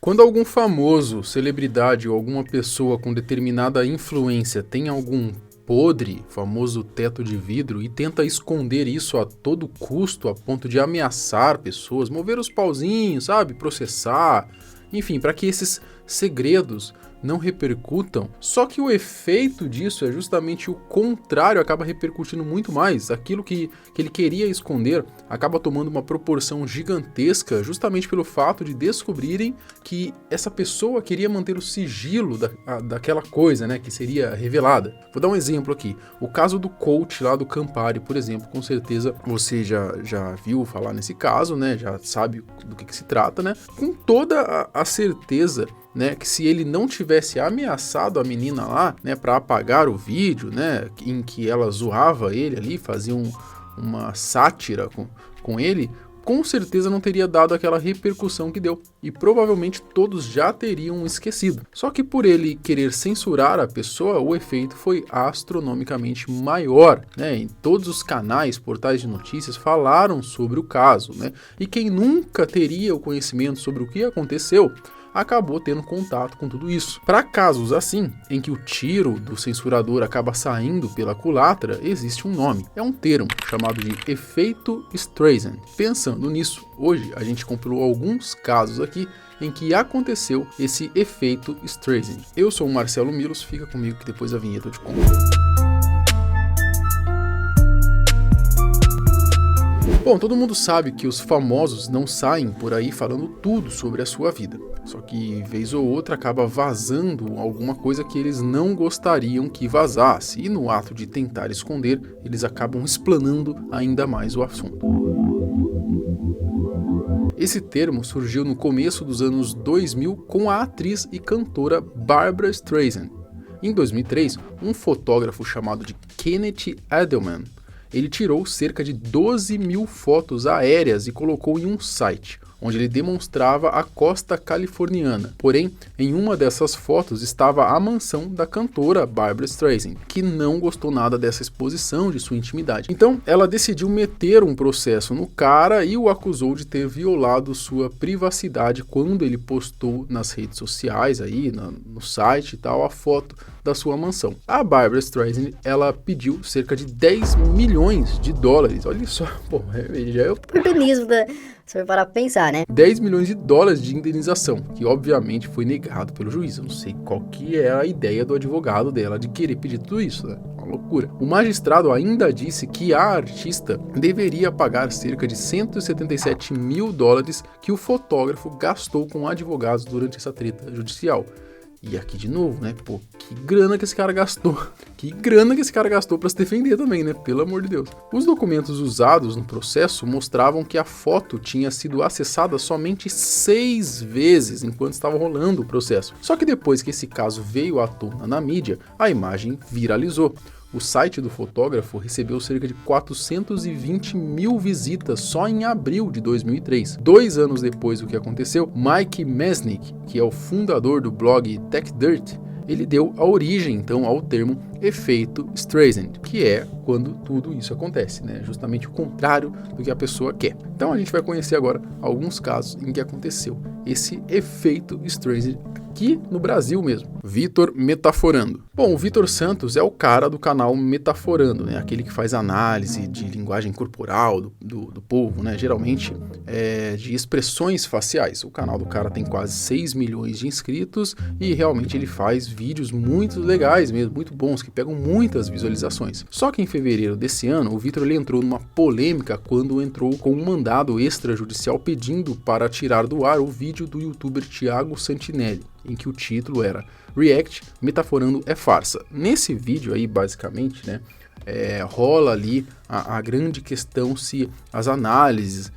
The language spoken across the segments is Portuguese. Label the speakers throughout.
Speaker 1: Quando algum famoso, celebridade ou alguma pessoa com determinada influência tem algum podre, famoso teto de vidro, e tenta esconder isso a todo custo, a ponto de ameaçar pessoas, mover os pauzinhos, sabe, processar, enfim, para que esses segredos não repercutam. Só que o efeito disso é justamente o contrário, acaba repercutindo muito mais. Aquilo que ele queria esconder acaba tomando uma proporção gigantesca, justamente pelo fato de descobrirem que essa pessoa queria manter o sigilo daquela coisa, né, que seria revelada. Vou dar um exemplo aqui. O caso do coach lá do Campari, por exemplo, com certeza você já viu falar nesse caso, né, já sabe do que se trata, né, com toda a certeza, né, que se ele não tivesse ameaçado a menina lá, né, para apagar o vídeo, né, em que ela zoava ele ali, fazia uma sátira com ele, com certeza não teria dado aquela repercussão que deu, e provavelmente todos já teriam esquecido. Só que por ele querer censurar a pessoa, o efeito foi astronomicamente maior, né? Em todos os canais, portais de notícias falaram sobre o caso, né? E quem nunca teria o conhecimento sobre o que aconteceu, acabou tendo contato com tudo isso. Para casos assim, em que o tiro do censurador acaba saindo pela culatra, existe um nome. É um termo chamado de efeito Streisand. Pensando nisso, hoje a gente compilou alguns casos aqui em que aconteceu esse efeito Streisand. Eu sou o Marcelo Milos, fica comigo que depois da vinheta eu te conto. Bom, todo mundo sabe que os famosos não saem por aí falando tudo sobre a sua vida. Só que, vez ou outra, acaba vazando alguma coisa que eles não gostariam que vazasse. E no ato de tentar esconder, eles acabam explanando ainda mais o assunto. Esse termo surgiu no começo dos anos 2000 com a atriz e cantora Barbra Streisand. Em 2003, um fotógrafo chamado de Kenneth Edelman, ele tirou cerca de 12 mil fotos aéreas e colocou em um site, onde ele demonstrava a costa californiana. Porém, em uma dessas fotos estava a mansão da cantora Barbra Streisand, que não gostou nada dessa exposição de sua intimidade. Então, ela decidiu meter um processo no cara e o acusou de ter violado sua privacidade quando ele postou nas redes sociais, aí no site e tal, a foto da sua mansão. A Barbra Streisand, ela pediu cerca de 10 milhões de dólares. Olha só, pô, já é o
Speaker 2: oportunismo da... Você vai parar pra pensar, né?
Speaker 1: 10 milhões de dólares de indenização, que obviamente foi negado pelo juiz. Eu não sei qual que é a ideia do advogado dela de querer pedir tudo isso, né? Uma loucura. O magistrado ainda disse que a artista deveria pagar cerca de 177 mil dólares que o fotógrafo gastou com advogados durante essa treta judicial. E aqui de novo, né? Pô, que grana que esse cara gastou. Que grana que esse cara gastou pra se defender também, né? Pelo amor de Deus. Os documentos usados no processo mostravam que a foto tinha sido acessada somente 6 vezes enquanto estava rolando o processo. Só que depois que esse caso veio à tona na mídia, a imagem viralizou. O site do fotógrafo recebeu cerca de 420 mil visitas só em abril de 2003. 2 anos depois do que aconteceu, Mike Mesnick, que é o fundador do blog TechDirt, ele deu a origem, então, ao termo efeito Streisand, que é quando tudo isso acontece, né? Justamente o contrário do que a pessoa quer. Então a gente vai conhecer agora alguns casos em que aconteceu esse efeito Streisand aqui no Brasil mesmo. Vitor Metaforando. Bom, o Vitor Santos é o cara do canal Metaforando, né? Aquele que faz análise de linguagem corporal do povo, né? Geralmente de expressões faciais. O canal do cara tem quase 6 milhões de inscritos e realmente ele faz vídeos muito legais mesmo, muito bons, que pegam muitas visualizações. Só que em fevereiro desse ano, o Vitor entrou numa polêmica quando entrou com um mandado extrajudicial pedindo para tirar do ar o vídeo do youtuber Thiago Santinelli, em que o título era React, Metaforando é farsa. Nesse vídeo aí, basicamente, né, rola ali a grande questão se as análises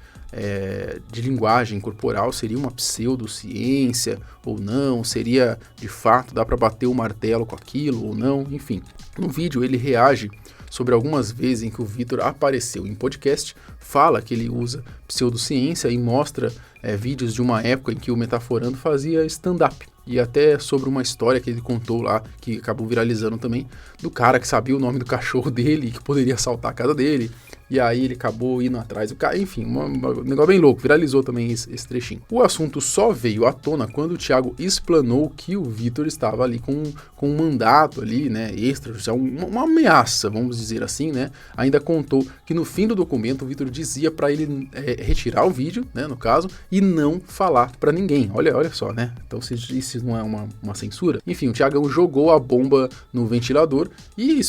Speaker 1: de linguagem corporal seria uma pseudociência ou não, seria de fato, dá para bater o martelo com aquilo ou não, enfim. No vídeo ele reage sobre algumas vezes em que o Vitor apareceu em podcast, fala que ele usa pseudociência e mostra vídeos de uma época em que o Metaforando fazia stand-up. E até sobre uma história que ele contou lá, que acabou viralizando também, do cara que sabia o nome do cachorro dele e que poderia assaltar a casa dele. e aí ele acabou indo atrás do cara, enfim, um negócio bem louco, viralizou também esse trechinho. O assunto só veio à tona quando o Thiago explanou que o Vitor estava ali com um mandato ali, né, extrajudicial, uma ameaça, vamos dizer assim, né, ainda contou que no fim do documento o Vitor dizia para ele retirar o vídeo, né, no caso, e não falar para ninguém. Olha só, né, então se isso não é uma censura. Enfim, o Thiagão jogou a bomba no ventilador e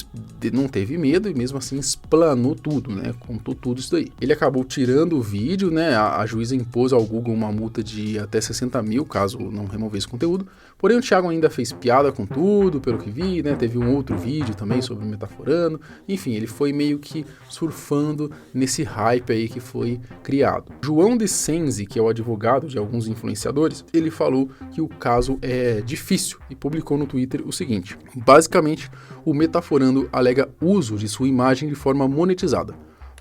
Speaker 1: não teve medo e mesmo assim explanou tudo, né, contou tudo isso daí. Ele acabou tirando o vídeo, né, a juíza impôs ao Google uma multa de até 60 mil caso não removesse conteúdo, porém o Thiago ainda fez piada com tudo, pelo que vi, né, teve um outro vídeo também sobre metaforando, enfim, ele foi meio que surfando nesse hype aí que foi criado. João de Senzi, que é o advogado de alguns influenciadores, ele falou que o caso é difícil e publicou no Twitter o seguinte: basicamente, o Metaforando alega uso de sua imagem de forma monetizada,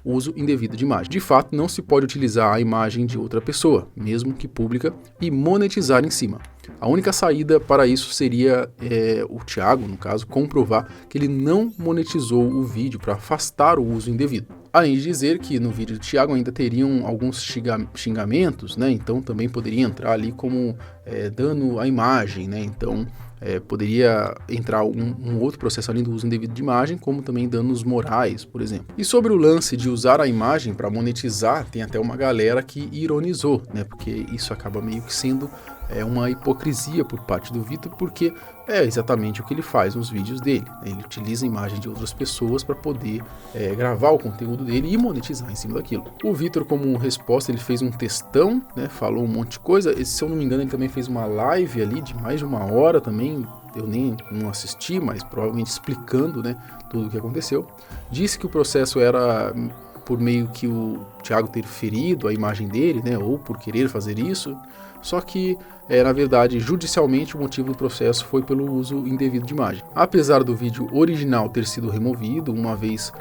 Speaker 1: uso indevido de imagem. De fato, não se pode utilizar a imagem de outra pessoa, mesmo que pública, e monetizar em cima. A única saída para isso seria o Thiago, no caso, comprovar que ele não monetizou o vídeo para afastar o uso indevido. Além de dizer que no vídeo do Thiago ainda teriam alguns xingamentos, né? Então também poderia entrar ali como dano à imagem, né? Então poderia entrar um outro processo além do uso indevido de imagem, como também danos morais, por exemplo. E sobre o lance de usar a imagem para monetizar, tem até uma galera que ironizou, né? Porque isso acaba meio que sendo uma hipocrisia por parte do Vitor, porque é exatamente o que ele faz nos vídeos dele. Ele utiliza a imagem de outras pessoas para poder gravar o conteúdo dele e monetizar em cima daquilo. O Vitor, como resposta, ele fez um textão, né, falou um monte de coisa. Se eu não me engano, ele também fez uma live ali de mais de 1 hora também. Eu nem não assisti, mas provavelmente explicando, né, tudo o que aconteceu. Disse que o processo era por meio que o Thiago ter ferido a imagem dele, né, ou por querer fazer isso. Só que, na verdade, judicialmente o motivo do processo foi pelo uso indevido de imagem. Apesar do vídeo original ter sido removido, uma vez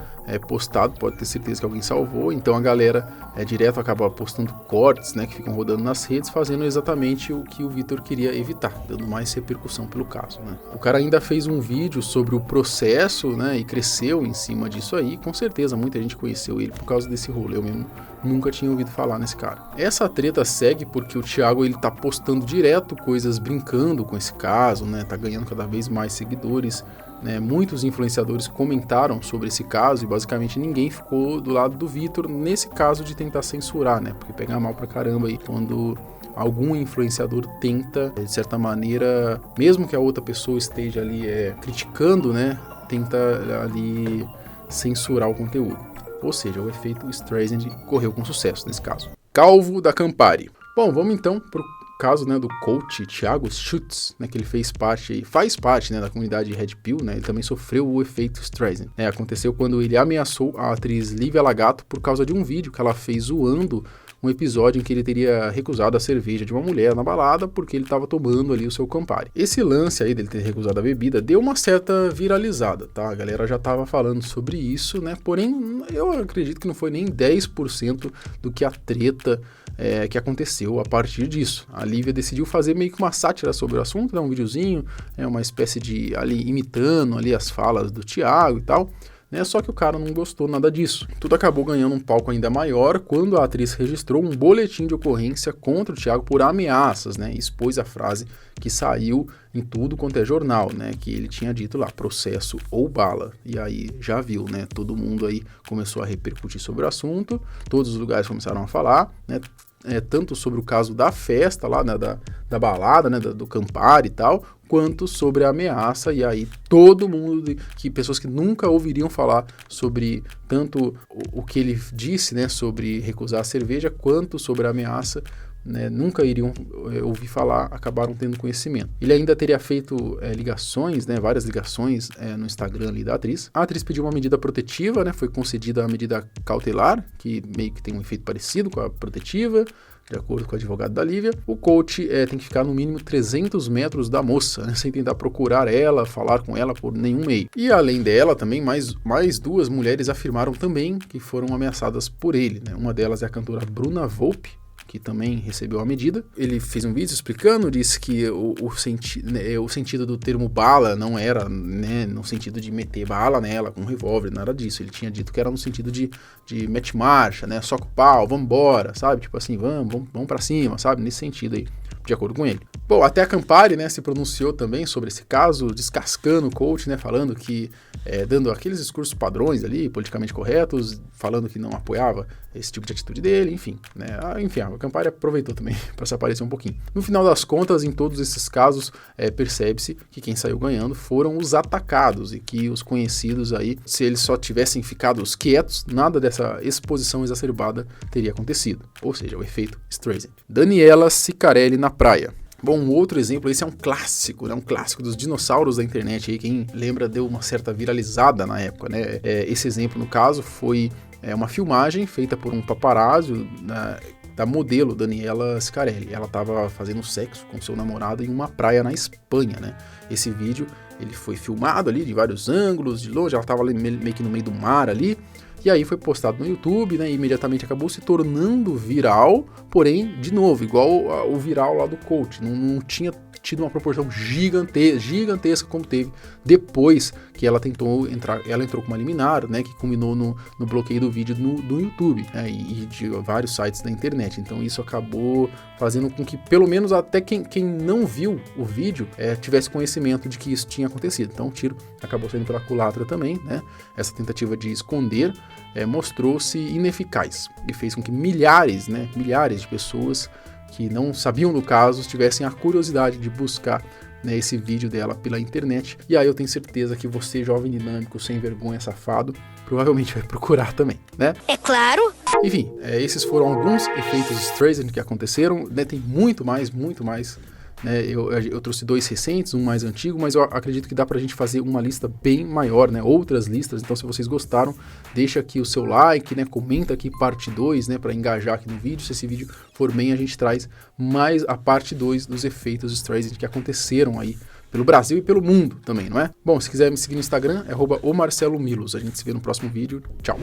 Speaker 1: postado, pode ter certeza que alguém salvou, então a galera direto acaba postando cortes, né, que ficam rodando nas redes, fazendo exatamente o que o Vitor queria evitar, dando mais repercussão pelo caso, né. O cara ainda fez um vídeo sobre o processo, né, e cresceu em cima disso aí, com certeza muita gente conheceu ele por causa desse rolê, eu mesmo nunca tinha ouvido falar nesse cara. Essa treta segue porque o Thiago ele tá postando direto coisas brincando com esse caso, né, tá ganhando cada vez mais seguidores, né, muitos influenciadores comentaram sobre esse caso e basicamente ninguém ficou do lado do Vitor nesse caso de tentar censurar, né, porque pega mal pra caramba aí quando algum influenciador tenta, de certa maneira, mesmo que a outra pessoa esteja ali criticando, né, tenta ali censurar o conteúdo. Ou seja, o efeito Streisand correu com sucesso nesse caso. Calvo da Campari. Bom, vamos então pro caso, né, do coach Thiago Schultz, né, que ele faz parte, né, da comunidade Red Pill, né, ele também sofreu o efeito Streisand. Aconteceu quando ele ameaçou a atriz Lívia Lagato por causa de um vídeo que ela fez zoando um episódio em que ele teria recusado a cerveja de uma mulher na balada porque ele estava tomando ali o seu Campari. Esse lance aí dele ter recusado a bebida deu uma certa viralizada, tá? A galera já estava falando sobre isso, né? Porém, eu acredito que não foi nem 10% do que a treta que aconteceu a partir disso. A Lívia decidiu fazer meio que uma sátira sobre o assunto, né? Um videozinho, uma espécie de ali imitando ali as falas do Thiago e tal. Só que o cara não gostou nada disso. Tudo acabou ganhando um palco ainda maior quando a atriz registrou um boletim de ocorrência contra o Thiago por ameaças, né? E expôs a frase que saiu em tudo quanto é jornal, né? Que ele tinha dito lá, processo ou bala. E aí já viu, né? Todo mundo aí começou a repercutir sobre o assunto, todos os lugares começaram a falar, né? Tanto sobre o caso da festa lá, né, da balada, né, do Campari e tal, quanto sobre a ameaça, e aí todo mundo, pessoas que nunca ouviriam falar sobre tanto o que ele disse, né, sobre recusar a cerveja, quanto sobre a ameaça, né, nunca iriam ouvir falar, acabaram tendo conhecimento. Ele ainda teria feito ligações, né, várias ligações no Instagram ali da atriz. A atriz pediu uma medida protetiva, né, foi concedida a medida cautelar, que meio que tem um efeito parecido com a protetiva, de acordo com o advogado da Lívia. O coach tem que ficar no mínimo 300 metros da moça, né, sem tentar procurar ela, falar com ela por nenhum meio. E além dela, também mais 2 mulheres afirmaram também que foram ameaçadas por ele, né. Uma delas é a cantora Bruna Volpe, que também recebeu a medida. Ele fez um vídeo explicando, disse que o sentido do termo bala não era, né, no sentido de meter bala nela com um revólver, nada disso. Ele tinha dito que era no sentido de mete marcha, né, soca o pau, vambora, sabe? Tipo assim, vamos pra cima, sabe? Nesse sentido aí, de acordo com ele. Bom, até a Campari, né, se pronunciou também sobre esse caso, descascando o coach, né, falando que, dando aqueles discursos padrões ali, politicamente corretos, falando que não apoiava esse tipo de atitude dele, enfim, né, a Campari aproveitou também para se aparecer um pouquinho. No final das contas, em todos esses casos, percebe-se que quem saiu ganhando foram os atacados e que os conhecidos aí, se eles só tivessem ficado quietos, nada dessa exposição exacerbada teria acontecido, ou seja, o efeito Streisand. Daniela Ciccarelli na praia. Bom, um outro exemplo, esse é um clássico, né? Um clássico dos dinossauros da internet aí, quem lembra deu uma certa viralizada na época, né? Esse exemplo, no caso, foi uma filmagem feita por um paparazzo da modelo Daniela Ciccarelli. Ela estava fazendo sexo com seu namorado em uma praia na Espanha, né? Esse vídeo, ele foi filmado ali de vários ângulos, de longe, ela estava meio que no meio do mar ali, e aí foi postado no YouTube, né, e imediatamente acabou se tornando viral, porém, de novo, igual o viral lá do coach, não tinha tido uma proporção gigantesca como teve depois que ela tentou entrar, ela entrou com uma liminar, né, que culminou no bloqueio do vídeo do YouTube, né, e de vários sites da internet. Então isso acabou fazendo com que pelo menos até quem não viu o vídeo tivesse conhecimento de que isso tinha acontecido. Então o tiro acabou saindo pela culatra também, né? Essa tentativa de esconder mostrou-se ineficaz e fez com que milhares de pessoas que não sabiam do caso tivessem a curiosidade de buscar, né, esse vídeo dela pela internet. E aí eu tenho certeza que você, jovem dinâmico, sem vergonha, safado, provavelmente vai procurar também, né?
Speaker 2: É claro!
Speaker 1: Enfim, esses foram alguns efeitos Streisand que aconteceram, né? Tem muito mais, né? Eu trouxe 2 recentes, um mais antigo, mas eu acredito que dá pra gente fazer uma lista bem maior, né? Outras listas. Então, se vocês gostaram, deixa aqui o seu like, né? Comenta aqui parte 2, né? Pra engajar aqui no vídeo. Se esse vídeo for bem, a gente traz mais a parte 2 dos efeitos Streisand que aconteceram aí pelo Brasil e pelo mundo também, não é? Bom, se quiser me seguir no Instagram, é @omarcelomilos. A gente se vê no próximo vídeo. Tchau!